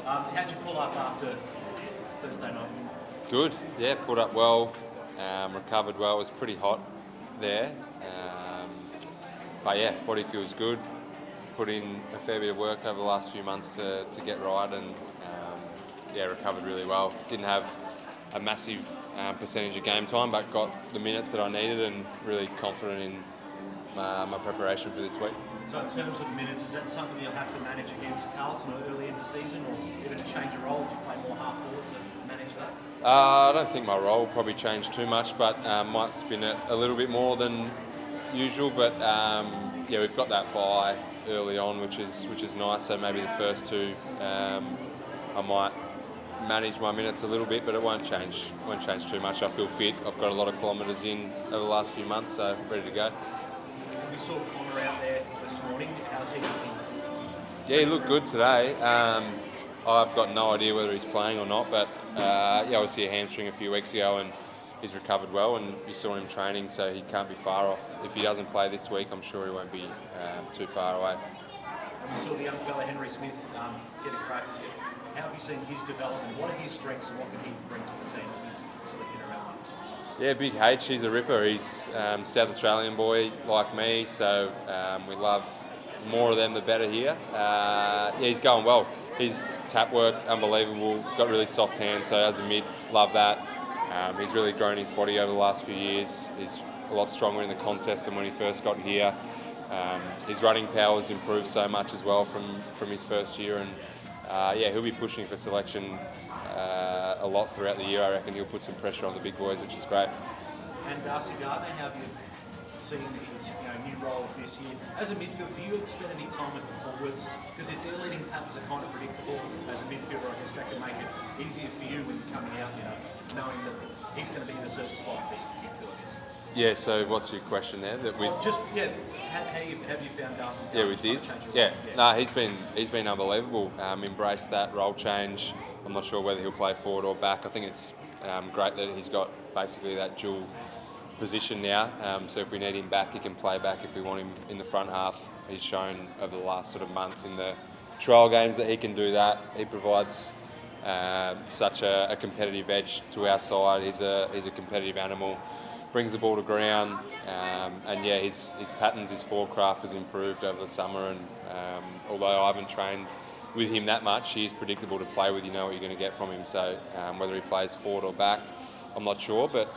How'd you pull up after Thursday night? Good, yeah, pulled up well, recovered well. It was pretty hot there, but yeah, body feels good. Put in a fair bit of work over the last few months to get right, and yeah, recovered really well. Didn't have a massive percentage of game time, but got the minutes that I needed, and really confident in my preparation for this week. So in terms of minutes, is that something you'll have to manage against Carlton early in the season, or even change your role if you play more half forward to manage that? I don't think my role will probably change too much, but might spin it a little bit more than usual. But yeah, we've got that bye early on, which is nice. So maybe the first two, I might manage my minutes a little bit, but it won't change too much. I feel fit. I've got a lot of kilometres in over the last few months, so ready to go. We saw Connor out there this morning. How's he looking? Yeah, he looked good today. I've got no idea whether he's playing or not, but yeah, obviously a hamstring a few weeks ago, and he's recovered well, and you saw him training, so he can't be far off. If he doesn't play this week, I'm sure he won't be too far away. And we saw the young fella Henry Smith get a crack. How have you seen his development? What are his strengths, and what can he bring to the team that he's sort of hit around? Yeah, Big H, he's a ripper. He's South Australian boy like me, so we love more of them the better here. Yeah, he's going well. His tap work, unbelievable. Got really soft hands, so as a mid, love that. He's really grown his body over the last few years. He's a lot stronger in the contest than when he first got here. His running power's improved so much as well from his first year, and yeah, he'll be pushing for selection a lot throughout the year. I reckon he'll put some pressure on the big boys, which is great. And Darcy Gardner, how have you seen his new role this year? As a midfielder, do you spend any time with the forwards? Because if their leading patterns are kind of predictable as a midfielder, I guess that can make it easier for you when you're coming out, knowing that he's going to be in a certain spot that you feel, I guess. Yeah, so what's your question there? That we just have you found Darcy? Yeah, with Diz. Yeah, no, he's been unbelievable. Embraced that role change. I'm not sure whether he'll play forward or back. I think it's great that he's got basically that dual position now. So if we need him back, he can play back. If we want him in the front half, he's shown over the last sort of month in the trial games that he can do that. He provides such a competitive edge to our side. He's a competitive animal. Brings the ball to ground, and yeah, his patterns, his forecraft has improved over the summer. And although I haven't trained with him that much, he is predictable to play with. You know what you're going to get from him. So whether he plays forward or back, I'm not sure, but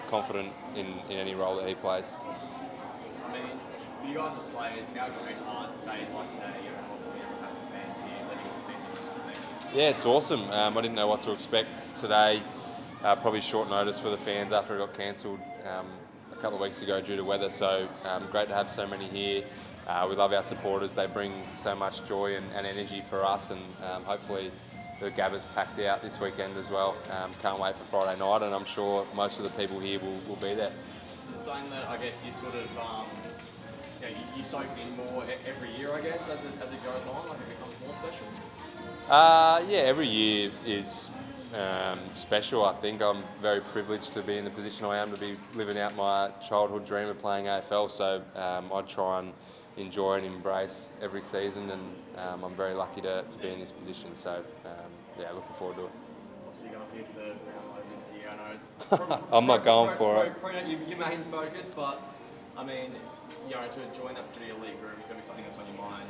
confident in any role that he plays. I mean, for you guys as players, now going hard days like today, obviously the fans here, letting them see things. Yeah, it's awesome. I didn't know what to expect today. Probably short notice for the fans after it got cancelled a couple of weeks ago due to weather. So great to have so many here. We love our supporters. They bring so much joy and energy for us, and hopefully the Gabba's packed out this weekend as well. Can't wait for Friday night, and I'm sure most of the people here will be there. It's something that I guess you sort of you soak in more every year, I guess, as it goes on, like it becomes more special. Yeah, every year is special. I think I'm very privileged to be in the position I am, to be living out my childhood dream of playing AFL. So I try and enjoy and embrace every season, and I'm very lucky to be in this position. So yeah, looking forward to it. Obviously, you're going to hit the round this year. I know it's I'm not going for it. Probably not your main focus, but I mean, to join that pretty elite group is going to be something that's on your mind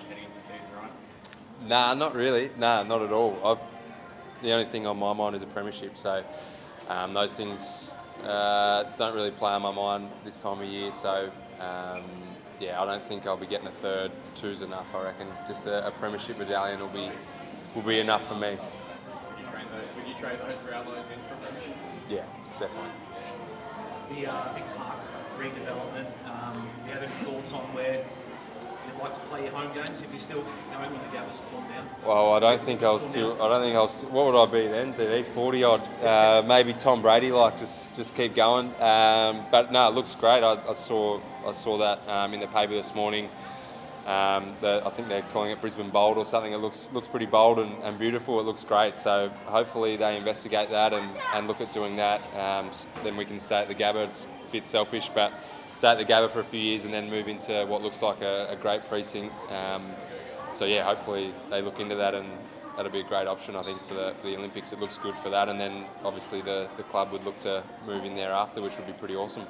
heading into the season, right? Nah, not really. Nah, not at all. The only thing on my mind is a premiership, so those things don't really play on my mind this time of year. So yeah, I don't think I'll be getting a third. Two's enough, I reckon. Just a premiership medallion will be enough for me. Would you trade those Brownlows in for premiership? Yeah, definitely. The Big Park redevelopment. Do you have any thoughts on where you'd like to play your home games if you're still going when the Gabba's torn down? Well, I don't think I'll still. What would I be then? DD 40 odd. Maybe Tom Brady just keep going. But no, it looks great. I saw that in the paper this morning. I think they're calling it Brisbane Bold or something. It looks pretty bold and beautiful. It looks great. So hopefully they investigate that and look at doing that. Then we can stay at the Gabba. It's a bit selfish, but stay at the Gabba for a few years and then move into what looks like a great precinct. So yeah, hopefully they look into that, and that'll be a great option, I think, for the Olympics. It looks good for that, and then obviously the club would look to move in there after, which would be pretty awesome.